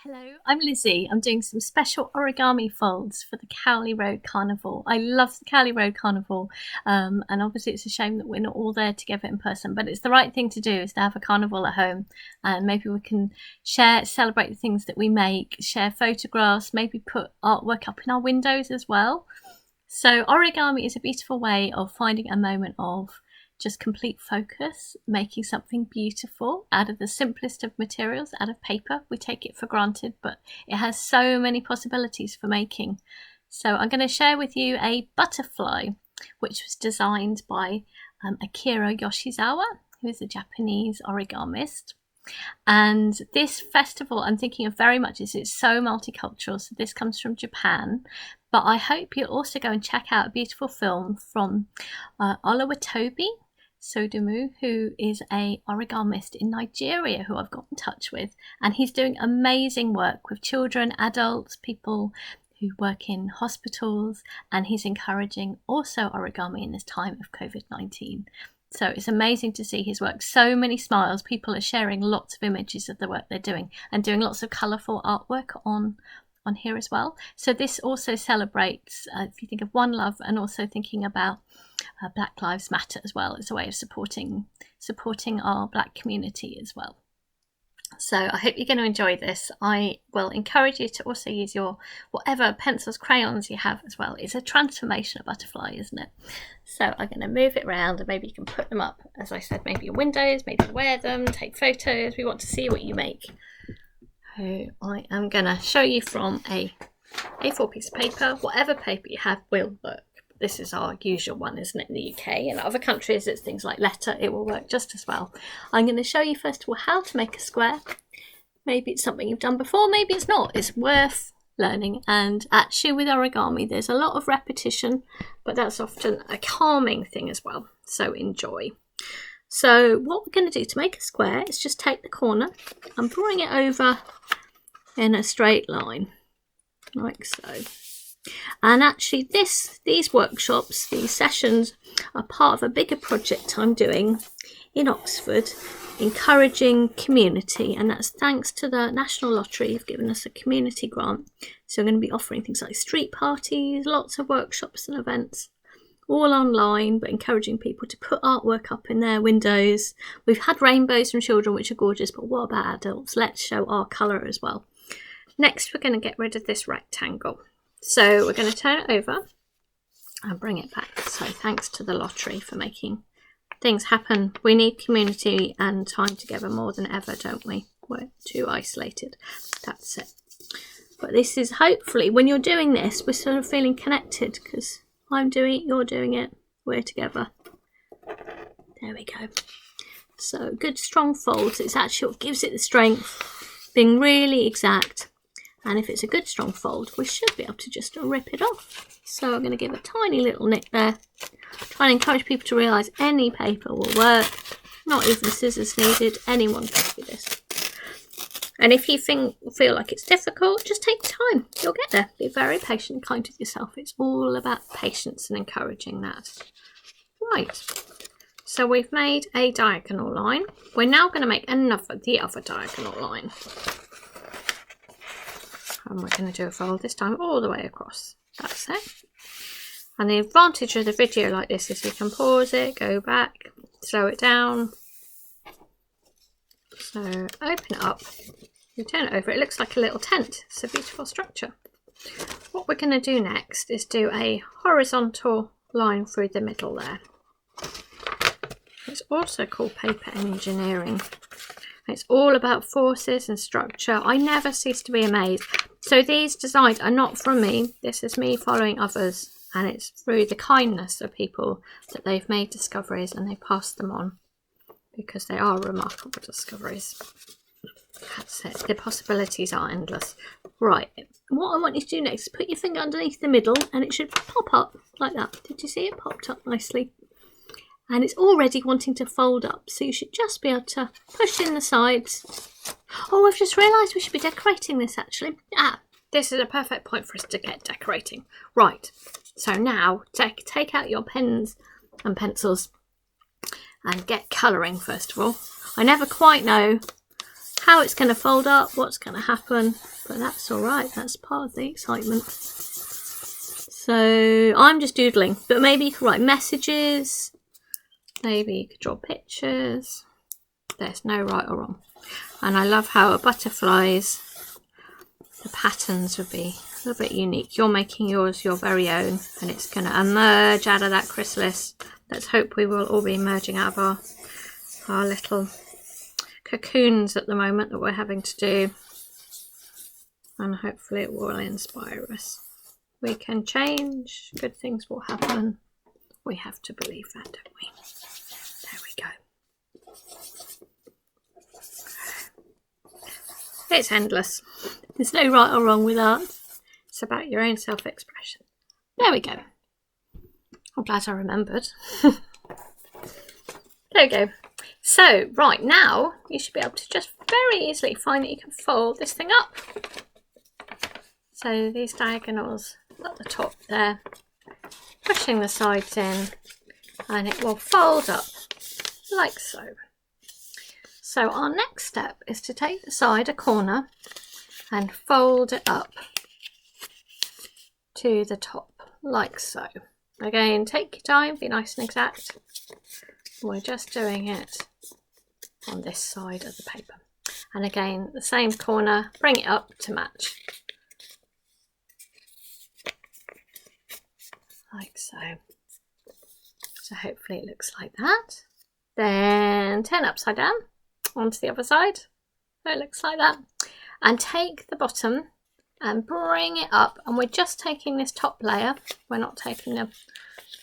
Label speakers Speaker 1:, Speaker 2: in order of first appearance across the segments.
Speaker 1: Hello, I'm Lizzie. I'm doing some special origami folds for the Cowley Road Carnival. I love the Cowley Road Carnival, and obviously it's a shame that we're not all there together in person, but it's the right thing to do is to have a carnival at home, and maybe we can celebrate the things that we make, share photographs, maybe put artwork up in our windows as well. So origami is a beautiful way of finding a moment of just complete focus, making something beautiful out of the simplest of materials, out of paper. We take it for granted, but it has so many possibilities for making. So I'm going to share with you a butterfly, which was designed by Akira Yoshizawa, who is a Japanese origamist. And this festival I'm thinking of very much is it's so multicultural. So this comes from Japan, but I hope you'll also go and check out a beautiful film from Oluwatobi Sodomu, who is a origamist in Nigeria who I've got in touch with, and he's doing amazing work with children, adults, people who work in hospitals, and he's encouraging also origami in this time of COVID-19. So it's amazing to see his work. So many smiles. People are sharing lots of images of the work they're doing and doing lots of colourful artwork on here as well. So this also celebrates, if you think of One Love, and also thinking about Black Lives Matter as well. It's a way of supporting our Black community as well. So I hope you're going to enjoy this. I will encourage you to also use your whatever pencils, crayons you have as well. It's a transformational butterfly, isn't it? So I'm going to move it around, and maybe you can put them up, as I said, maybe in windows, maybe wear them, take photos. We want to see what you make. So I am going to show you from a A4 piece of paper. Whatever paper you have will work. This is our usual one, isn't it, in the UK? In other countries, it's things like letter. It will work just as well. I'm going to show you, first of all, how to make a square. Maybe it's something you've done before, maybe it's not. It's worth learning. And actually, with origami, there's a lot of repetition, but that's often a calming thing as well. So enjoy. So what we're going to do to make a square is just take the corner and drawing it over in a straight line, like so. And actually these workshops, these sessions, are part of a bigger project I'm doing in Oxford, encouraging community, and that's thanks to the National Lottery. You've given us a community grant, so I'm going to be offering things like street parties, lots of workshops and events, all online, but encouraging people to put artwork up in their windows. We've had rainbows from children, which are gorgeous, but what about adults? Let's show our colour as well. Next, we're going to get rid of this rectangle. So we're going to turn it over and bring it back. So thanks to the lottery for making things happen. We need community and time together more than ever, don't we? We're too isolated. That's it. But this is hopefully, when you're doing this, we're sort of feeling connected, because I'm doing it, you're doing it, we're together. There we go. So good strong folds. It's actually what gives it the strength, being really exact. And if it's a good strong fold, we should be able to just rip it off. So I'm going to give a tiny little nick there. Try and encourage people to realise any paper will work. Not even scissors needed. Anyone can do this. And if you feel like it's difficult, just take time. You'll get there. Be very patient and kind with yourself. It's all about patience and encouraging that. Right. So we've made a diagonal line. We're now going to make the other diagonal line. And we're going to do a fold this time all the way across. That's it. And the advantage of the video like this is you can pause it, go back, slow it down. So open it up, you turn it over, it looks like a little tent. It's a beautiful structure. What we're going to do next is do a horizontal line through the middle there. It's also called paper engineering. It's all about forces and structure. I never cease to be amazed. So these designs are not from me. This is me following others, and it's through the kindness of people that they've made discoveries and they pass them on, because they are remarkable discoveries. That's it. The possibilities are endless. Right. What I want you to do next is put your finger underneath the middle, and it should pop up like that. Did you see it popped up nicely? And it's already wanting to fold up, so you should just be able to push in the sides. Oh, I've just realised we should be decorating this actually. This is a perfect point for us to get decorating. Right, so now take out your pens and pencils and get colouring first of all. I never quite know how it's going to fold up, what's going to happen, but that's all right. That's part of the excitement. So I'm just doodling, but maybe you could write messages, maybe you could draw pictures. There's no right or wrong. And I love how a butterflies, the patterns would be a little bit unique. You're making yours your very own, and it's going to emerge out of that chrysalis. Let's hope we will all be emerging out of our little cocoons at the moment that we're having to do, and hopefully it will inspire us. We can change, good things will happen. We have to believe that, don't we? There we go. It's endless. There's no right or wrong with art. It's about your own self-expression. There we go. I'm glad I remembered. There we go. So, right now, you should be able to just very easily find that you can fold this thing up. So these diagonals at the top there, pushing the sides in, and it will fold up like so. So our next step is to take the side, a corner, and fold it up to the top like so. Again, take your time, be nice and exact. We're just doing it on this side of the paper. And again, the same corner, bring it up to match. Like so. So hopefully it looks like that. Then turn upside down onto the other side. So it looks like that. And take the bottom and bring it up. And we're just taking this top layer. We're not taking the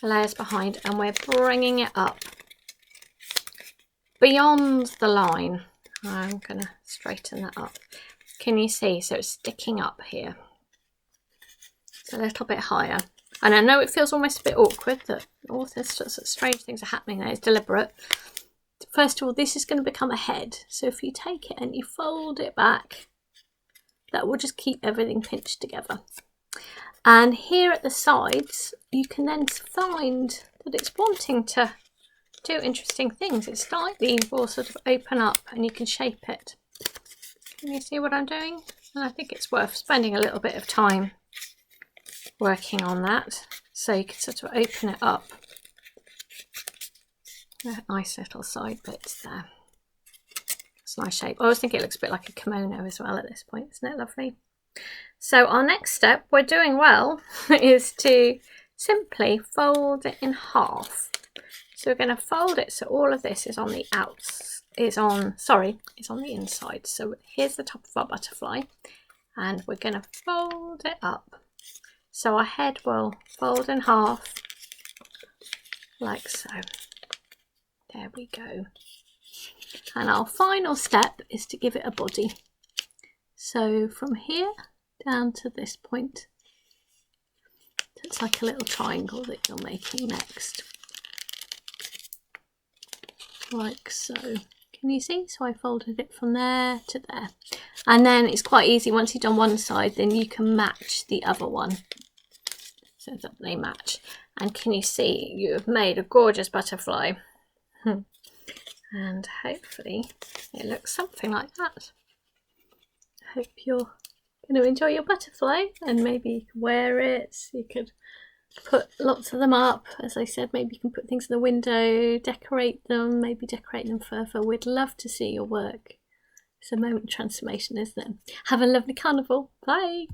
Speaker 1: layers behind. And we're bringing it up beyond the line. I'm going to straighten that up. Can you see? So it's sticking up here. It's a little bit higher. And I know it feels almost a bit awkward that all this sorts of strange things are happening there. It's deliberate. First of all, this is going to become a head. So if you take it and you fold it back, that will just keep everything pinched together. And here at the sides, you can then find that it's wanting to do interesting things. It's slightly will sort of open up and you can shape it. Can you see what I'm doing? And I think it's worth spending a little bit of time working on that, so you can sort of open it up. Nice little side bits there. It's a nice shape. I always think it looks a bit like a kimono as well at this point. Isn't it lovely? So our next step, we're doing well, is to simply fold it in half. So we're going to fold it so all of this is on the is on the inside. So here's the top of our butterfly, and we're going to fold it up. So our head will fold in half, like so. There we go. And our final step is to give it a body. So from here down to this point, it's like a little triangle that you're making next. Like so. Can you see? So I folded it from there to there. And then it's quite easy, once you've done one side, then you can match the other one so that they match. And can you see, you have made a gorgeous butterfly. And hopefully it looks something like that. I hope you're going to enjoy your butterfly, and maybe you can wear it. You could put lots of them up. As I said, maybe you can put things in the window, decorate them, maybe decorate them further. We'd love to see your work. It's a moment of transformation, isn't it? Have a lovely carnival. Bye.